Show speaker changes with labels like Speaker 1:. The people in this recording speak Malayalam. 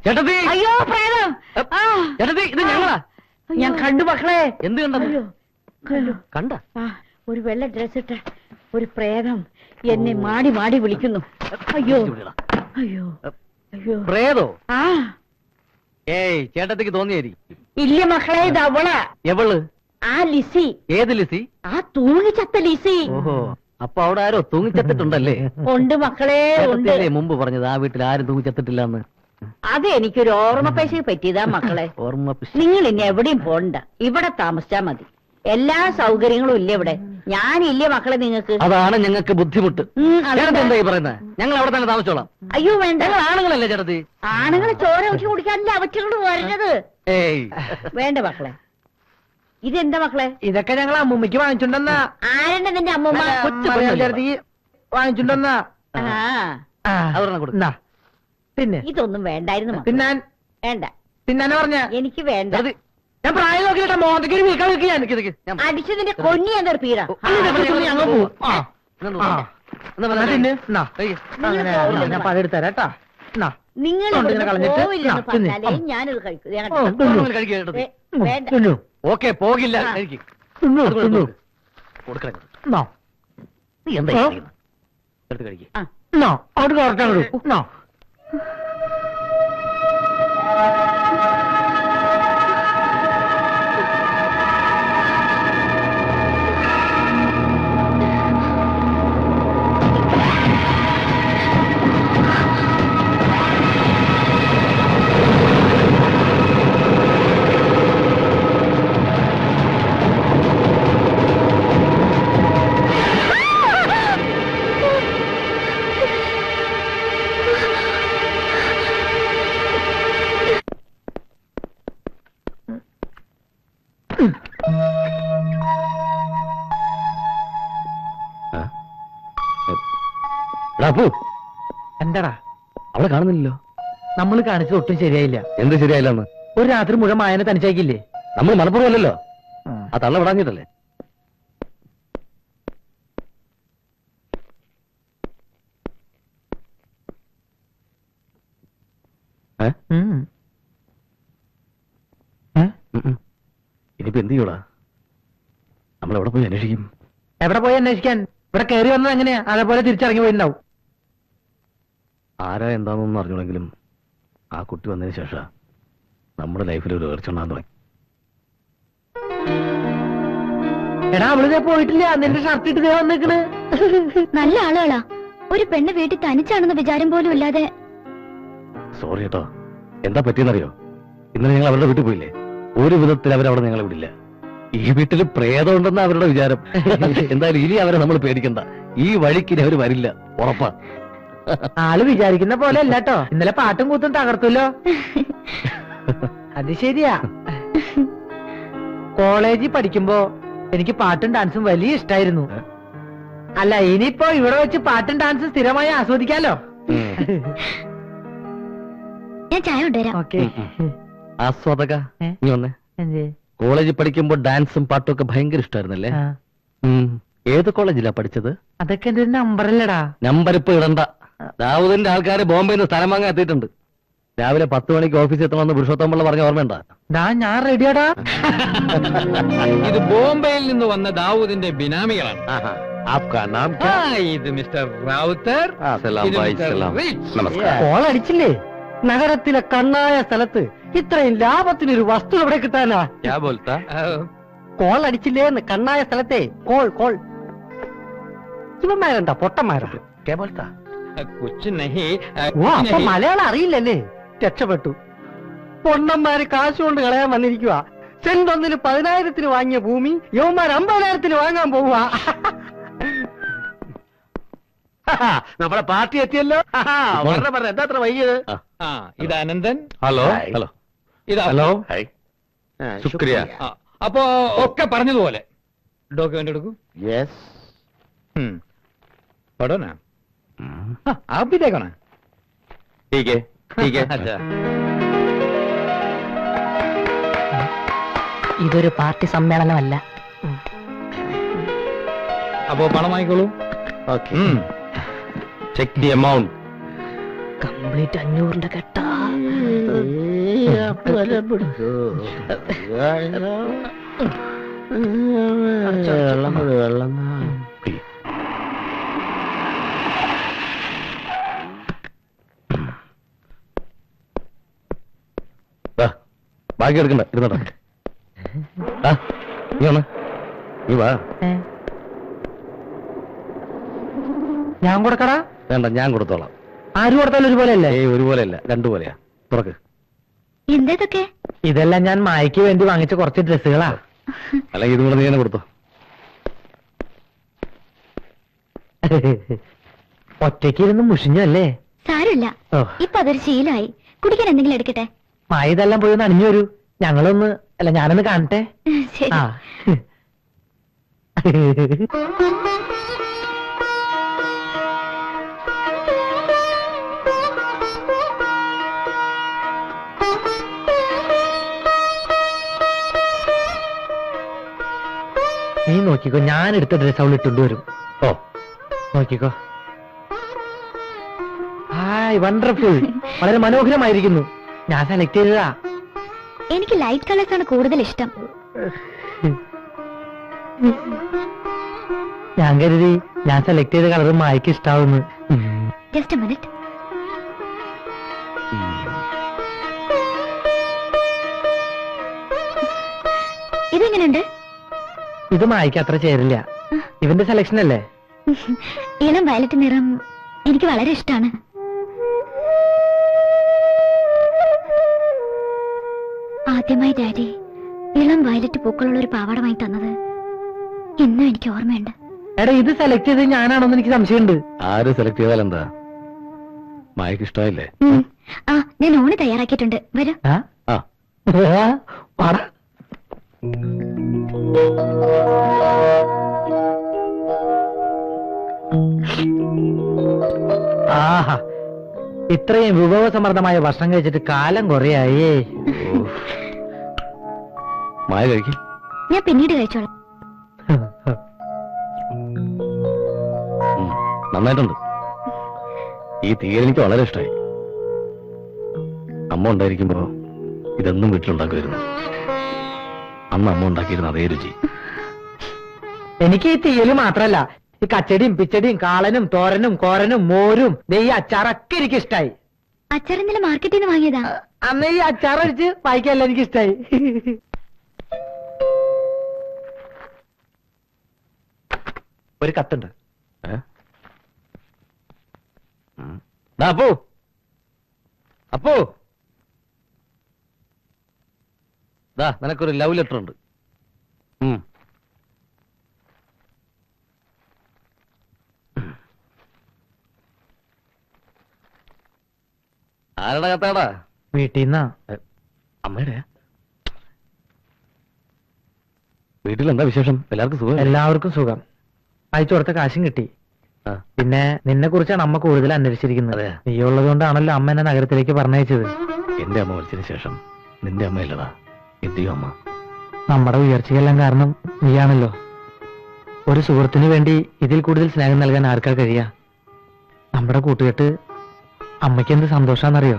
Speaker 1: ചേട്ടത്തി,
Speaker 2: അയ്യോ പ്രേതം!
Speaker 1: ചേട്ടത്തി, ഇത് ഞങ്ങളാ.
Speaker 2: ഞാൻ കണ്ടു മക്കളെ.
Speaker 1: എന്ത് കണ്ടു? കണ്ട
Speaker 2: ഒരു വെള്ള ഡ്രസ് ഇട്ട ഒരു പ്രേതം എന്നെ മാടി മാടി വിളിക്കുന്നു. അയ്യോ അയ്യോ അയ്യോ.
Speaker 1: പ്രേതോ?
Speaker 2: ആ
Speaker 1: ഏയ്, ചേട്ടത്തിക്ക് തോന്നിയായിരിക്കും.
Speaker 2: ഇല്ല മക്കളെ, ഇത് അവളാ.
Speaker 1: എവള്?
Speaker 2: ആ ലിസി.
Speaker 1: ഏത് ലിസി?
Speaker 2: ആ തൂങ്ങിച്ചത്ത ലിസി.
Speaker 1: ഓഹോ, അപ്പൊ അവിടെ ആരോ തൂങ്ങിച്ചത്തിട്ടുണ്ടല്ലേ?
Speaker 2: ഉണ്ട് മക്കളെ, ഉണ്ട്.
Speaker 1: മുമ്പ് പറഞ്ഞത് ആ വീട്ടിൽ ആരും തൂങ്ങിച്ചത്തിട്ടില്ലെന്ന്.
Speaker 2: അത് എനിക്കൊരു ഓർമ്മപ്പേശ പറ്റിയതാ മക്കളെ.
Speaker 1: ഓർമ്മ?
Speaker 2: നിങ്ങൾ ഇനി എവിടെയും പോണ്ട, ഇവിടെ താമസിച്ചാ മതി. എല്ലാ സൗകര്യങ്ങളും ഇല്ല ഇവിടെ. ഞാനില്ലേ മക്കളെ നിങ്ങൾക്ക്?
Speaker 1: അതാണ് ഞങ്ങൾക്ക് ബുദ്ധിമുട്ട്. എന്തായി പറയുന്നത്? ഞങ്ങൾ അവിടെ തന്നെ താമസിച്ചോളാം.
Speaker 2: അയ്യോ വേണ്ട,
Speaker 1: ഞങ്ങൾ ആണുങ്ങളല്ലേ ചേട്ടത്തി?
Speaker 2: ആണുങ്ങളെ ചോര ഊറ്റി കുടിക്കാനല്ലേ അവറ്റകൾ വരുന്നത്.
Speaker 1: ഏയ്
Speaker 2: വേണ്ട മക്കളെ. ഇതെന്താ മക്കളെ?
Speaker 3: ഇതൊക്കെ ഞങ്ങൾ അമ്മൂമ്മയ്ക്ക് വാങ്ങിച്ചുണ്ടെന്നാ.
Speaker 2: ആരെന്നെ നിന്റെ അമ്മൂമ്മ?
Speaker 3: വാങ്ങിച്ചുണ്ടെന്നാ.
Speaker 1: കൊടുക്കുന്ന.
Speaker 3: പിന്നെ
Speaker 2: ഇതൊന്നും വേണ്ടായിരുന്നു മക്കളെ.
Speaker 3: തിന്നാൻ
Speaker 2: വേണ്ട.
Speaker 3: തിന്നാനെ പറഞ്ഞ
Speaker 2: എനിക്ക് വേണ്ട.
Speaker 3: ഞാൻ പ്രായം നോക്കിട്ടാ മോന്തയ്ക്ക് ഒരു വീക്കാൻ വെക്കാൻ.
Speaker 2: അടിച്ചതിന്റെ കൊന്നി എന്തൊരു പീര.
Speaker 3: ഞങ്ങൾ പോവും. ഞാൻ പതെടുത്തരാട്ടാ.
Speaker 2: നിങ്ങൾ
Speaker 3: കളഞ്ഞിട്ട്
Speaker 2: പറഞ്ഞാലേ ഞാനിത് കഴിക്കും. വേണ്ട.
Speaker 1: ഓക്കെ, പോകില്ല. നീ എന്താ എടുത്ത് കഴിക്കും.
Speaker 3: അവിടെ കറക്റ്റാ. എന്താടാ
Speaker 1: അവളെ കാണുന്നില്ലല്ലോ.
Speaker 3: നമ്മൾ കാണിച്ചത് ഒട്ടും ശരിയായില്ല.
Speaker 1: എന്ത് ശരിയായില്ലെന്ന്?
Speaker 3: ഒരു രാത്രി മുഴുവൻ മായനെ തനിച്ചാക്കില്ലേ?
Speaker 1: നമ്മൾ മലപ്പുറമല്ലല്ലോ. ആ തള്ള വിടാഞ്ഞിട്ടല്ലേ? ഇനിയിപ്പോ എന്ത് ചെയ്യൂടാ? നമ്മളെവിടെ പോയി അന്വേഷിക്കും?
Speaker 3: എവിടെ പോയി അന്വേഷിക്കാൻ? ഇവിടെ കയറി വന്നത് എങ്ങനെയാ? അതേപോലെ തിരിച്ചിറങ്ങി പോയിട്ടുണ്ടാവും.
Speaker 1: ആരാ എന്താണെന്നൊന്നും അറിഞ്ഞുണ്ടെങ്കിലും ആ കുട്ടി വന്നതിന് ശേഷം നമ്മുടെ ലൈഫിൽ ഒരു ഉയർച്ചുണ്ടാകാൻ തുടങ്ങി.
Speaker 3: എടാ, അവളിതേ പോയിട്ടില്ല. നിന്റെ ഷർട്ട് ഇട്ട് വന്നേക്കണ്.
Speaker 4: നല്ല ആളുകളാ. ഒരു പെണ്ണ് വീട്ടിൽ തനിച്ചാണെന്ന വിചാരം പോലും ഇല്ലാതെ.
Speaker 1: സോറി കേട്ടോ. എന്താ പറ്റിയെന്നറിയോ? ഇന്നലെ ഞങ്ങൾ അവരുടെ വീട്ടിൽ പോയില്ലേ? ഒരു വിധത്തിൽ അവരവിടെ ഞങ്ങളെ വിടില്ല. ഈ വീട്ടിൽ പ്രേതം ഉണ്ടെന്ന അവരുടെ വിചാരം. എന്തായാലും ഇനി അവരെ നമ്മൾ പേടിക്കണ്ട. ഈ വഴിക്ക് ഇനി അവര് വരില്ല, ഉറപ്പാ.
Speaker 3: ആള് വിചാരിക്കുന്ന പോലെ അല്ലാട്ടോ. ഇന്നലെ പാട്ടും കൂത്തും തകർത്തല്ലോ. അത് ശരിയാ. കോളേജിൽ പഠിക്കുമ്പോ എനിക്ക് പാട്ടും ഡാൻസും വലിയ ഇഷ്ടായിരുന്നു. അല്ല, ഇനിയിപ്പോ ഇവിടെ വെച്ച് പാട്ടും ഡാൻസും സ്ഥിരമായി ആസ്വദിക്കാലോ.
Speaker 4: ഞാൻ ചായ കൊണ്ടുവരാം.
Speaker 3: ഓക്കെ.
Speaker 1: ആസ്വാദക, നീ വന്നേ. കോളേജിൽ പഠിക്കുമ്പോ ഡാൻസും പാട്ടും ഒക്കെ ഭയങ്കര ഇഷ്ടമായിരുന്നല്ലേ? ഏത് കോളേജിലാ പഠിച്ചത്?
Speaker 3: അതൊക്കെ എന്റെ ഒരു നമ്പറല്ലടാ.
Speaker 1: നമ്പർ ഇപ്പൊ ഇടണ്ട. ദാവൂദിന്റെ ആൾക്കാര് ബോംബെയിൽ നിന്ന് സ്ഥലം വാങ്ങാൻ എത്തിയിട്ടുണ്ട്. രാവിലെ 10 മണിക്ക് ഓഫീസിൽ എത്തണമെന്ന് പുരുഷോത്തമുള്ള പറഞ്ഞ ഓർമ്മയുണ്ടാ?
Speaker 3: ഞാൻ റെഡിയാടാ.
Speaker 5: ഇത് ബോംബെയിൽ നിന്ന് വന്ന ദാവൂദിന്റെ ബിനാമികളാണ്. ഇത് മിസ്റ്റർ റാവുത്തർ.
Speaker 3: കോൾ അടിച്ചില്ലേ? നഗരത്തിലെ കണ്ണായ സ്ഥലത്ത് ഇത്രയും ലാഭത്തിനൊരു വസ്തു എവിടെ കിട്ടാനാ? കോൾ അടിച്ചില്ലേന്ന്? കണ്ണായ സ്ഥലത്തെ കോൾ. ഇവന്മാരെന്താ പൊട്ടന്മാരോ? അപ്പൊ മലയാളം അറിയില്ലല്ലേ? രക്ഷപ്പെട്ടു. പൊണ്ണന്മാര് കാശ് കൊണ്ട് കളയാൻ വന്നിരിക്കുക. സെന്റ് ഒന്നിന് 10,000-ന് വാങ്ങിയ ഭൂമി യവന്മാർ 50,000-ന് വാങ്ങാൻ പോവുക.
Speaker 1: നമ്മുടെ പാർട്ടി എത്തിയല്ലോ. എന്താ അത്ര വൈകിയത്?
Speaker 5: ഇത് അനന്തൻ.
Speaker 1: ഹലോ.
Speaker 5: ഇത്
Speaker 1: ഹലോ.
Speaker 5: ശുക്രിയ. അപ്പോ ഒക്കെ പറഞ്ഞതുപോലെ ഡോക്യുമെന്റ് എടുക്കൂ.
Speaker 1: യെസ്.
Speaker 5: പഠന आप भी देखो ना.
Speaker 1: ठीक है.
Speaker 5: अच्छा.
Speaker 2: ഇതൊരു പാർട്ടി സമ്മേളനമല്ല.
Speaker 5: അപ്പോ പണം വാങ്ങിക്കോളൂ.
Speaker 1: Okay. Check the amount.
Speaker 2: Complete 500 കെട്ടാ.
Speaker 3: വെള്ളം
Speaker 1: ബാക്കി എടുക്കണ്ട ഇരുന്നോട്ടെ. നീ വന്ന് നീ വാ.
Speaker 3: ഞാൻ കൊടുക്കടാ?
Speaker 1: വേണ്ട, ഞാൻ കൊടുത്തോളാം.
Speaker 3: ആര് കൊടുത്താലും ഒരുപോലെ അല്ലേ?
Speaker 1: ഒരുപോലെയല്ല, രണ്ടുപോലെയാ. തുറക്ക്.
Speaker 4: എന്തേതൊക്കെ?
Speaker 3: ഇതെല്ലാം ഞാൻ മായക്ക് വേണ്ടി വാങ്ങിച്ച കുറച്ച് ഡ്രസ്സുകളാ.
Speaker 1: അല്ലെങ്കിൽ ഇതും കൂടെ നീ തന്നെ കൊടുത്തോ.
Speaker 3: ഒറ്റയ്ക്ക് ഇരുന്ന് മുഷിഞ്ഞു അല്ലേ?
Speaker 4: സാരമില്ല, ഇപ്പൊ അതൊരു ശീലമായി. കുടിക്കാൻ എന്തെങ്കിലും എടുക്കട്ടെ?
Speaker 3: മായ ഇതെല്ലാം പോയി ഒന്ന് അണിഞ്ഞു വരൂ. ഞങ്ങളൊന്ന് അല്ല ഞാനൊന്ന് കാണട്ടെ.
Speaker 4: ശരി.
Speaker 3: ആ നീ നോക്കിക്കോ, ഞാൻ എടുത്ത ഡ്രസ് അവൾ ഇട്ടുകൊണ്ട് വരും.
Speaker 1: ഓ,
Speaker 3: നോക്കിക്കോ. Hi, wonderful. വളരെ മനോഹരമായിരിക്കുന്നു. ഞാൻ സെലക്ട് ചെയ്തതാ.
Speaker 4: എനിക്ക് ലൈറ്റ് കളേഴ്സ് ആണ് കൂടുതൽ ഇഷ്ടം.
Speaker 3: ഞാൻ കരുതി ഞാൻ സെലക്ട് ചെയ്ത കളർ മായക്ക് ഇഷ്ടാവുന്നു.
Speaker 4: Just a minute. ഇതെങ്ങനെയുണ്ട്?
Speaker 3: ഇത് മായക്ക് അത്ര ചേരില്ല. ഇവന്റെ സെലക്ഷൻ അല്ലേ?
Speaker 4: ഇളം വയലറ്റ് നിറം എനിക്ക് വളരെ ഇഷ്ടമാണ്. ആദ്യമായി ഡാഡി ഇളം വയലറ്റ് പൂക്കളുള്ള ഒരു പാവാട വാങ്ങി തന്നത് ഇന്നും എനിക്ക് ഓർമ്മയുണ്ട്.
Speaker 3: എടാ, ഇത് സെലക്ട് ചെയ്ത് ഞാനാണോന്ന് എനിക്ക് സംശയമുണ്ട്.
Speaker 1: ആര് സെലക്ട് ചെയ്താൽ എന്താ? മായക്ക് ഇഷ്ടമായില്ലേ?
Speaker 4: ആ, ഞാൻ ഊണ് തയ്യാറാക്കിയിട്ടുണ്ട്. വരൂ.
Speaker 1: ആ,
Speaker 3: പാടാ. ആഹാ, ഇത്രയും വിഭവസമൃദ്ധമായ ഭക്ഷണം കഴിച്ചിട്ട് കാലം കുറയായേ.
Speaker 1: മായ കഴിക്കും.
Speaker 4: ഞാൻ പിന്നീട് കഴിച്ചോളാം.
Speaker 1: നന്നായിട്ടുണ്ട്. ഈ തീയൽ എനിക്ക് വളരെ ഇഷ്ടമായി. അമ്മ ഉണ്ടായിരിക്കുമ്പോ ഇതൊന്നും വീട്ടിലുണ്ടാക്കുമായിരുന്നു. അന്ന് അമ്മ ഉണ്ടാക്കിയിരുന്ന അതേ രുചി.
Speaker 3: എനിക്ക് ഈ തീയല് മാത്രല്ല, ഈ കച്ചടിയും പിച്ചടിയും കാളനും തോരനും കോരനും മോരും നെയ്യ് അച്ചാറൊക്കെ എനിക്ക് ഇഷ്ടായി.
Speaker 4: അച്ചാർ ഇന്നലെ മാർക്കറ്റിൽ നിന്ന് വാങ്ങിയതാ.
Speaker 3: അന്ന് ഈ അച്ചാറടിച്ച് വായിക്കല്ല എനിക്ക് ഇഷ്ടായി. ഒരു കത്തുണ്ട്.
Speaker 1: അപ്പോ അപ്പോ നിനക്കൊരു ലവ് ലെറ്റർ ഉണ്ട്. ആരുടെ കത്താടാ?
Speaker 3: വീട്ടിന്നാ.
Speaker 1: അമ്മയുടെ? വീട്ടിൽ എന്താ വിശേഷം? എല്ലാവർക്കും സുഖം?
Speaker 3: എല്ലാവർക്കും സുഖം. അയച്ചു കൊടുത്ത കാശും കിട്ടി. പിന്നെ നിന്നെ കുറിച്ചാണ് അമ്മ കൂടുതൽ അന്വേഷിച്ചിരിക്കുന്നത്. നീ ഉള്ളത് കൊണ്ടാണല്ലോ അമ്മ എന്നെ നഗരത്തിലേക്ക് പറഞ്ഞയച്ചത്.
Speaker 1: എന്റെ അമ്മ മരിച്ചതിന് ശേഷം നിന്റെ അമ്മയല്ലടാ എന്റെയും അമ്മ.
Speaker 3: നമ്മുടെ ഉയർച്ചയെല്ലാം കാരണം നീയാണല്ലോ. ഒരു സുഹൃത്തിന് വേണ്ടി ഇതിൽ കൂടുതൽ സ്നേഹം നൽകാൻ ആർക്കാ കഴിയാ? നമ്മുടെ കൂട്ടുകെട്ട് അമ്മയ്ക്ക് എന്ത് സന്തോഷാന്നറിയോ?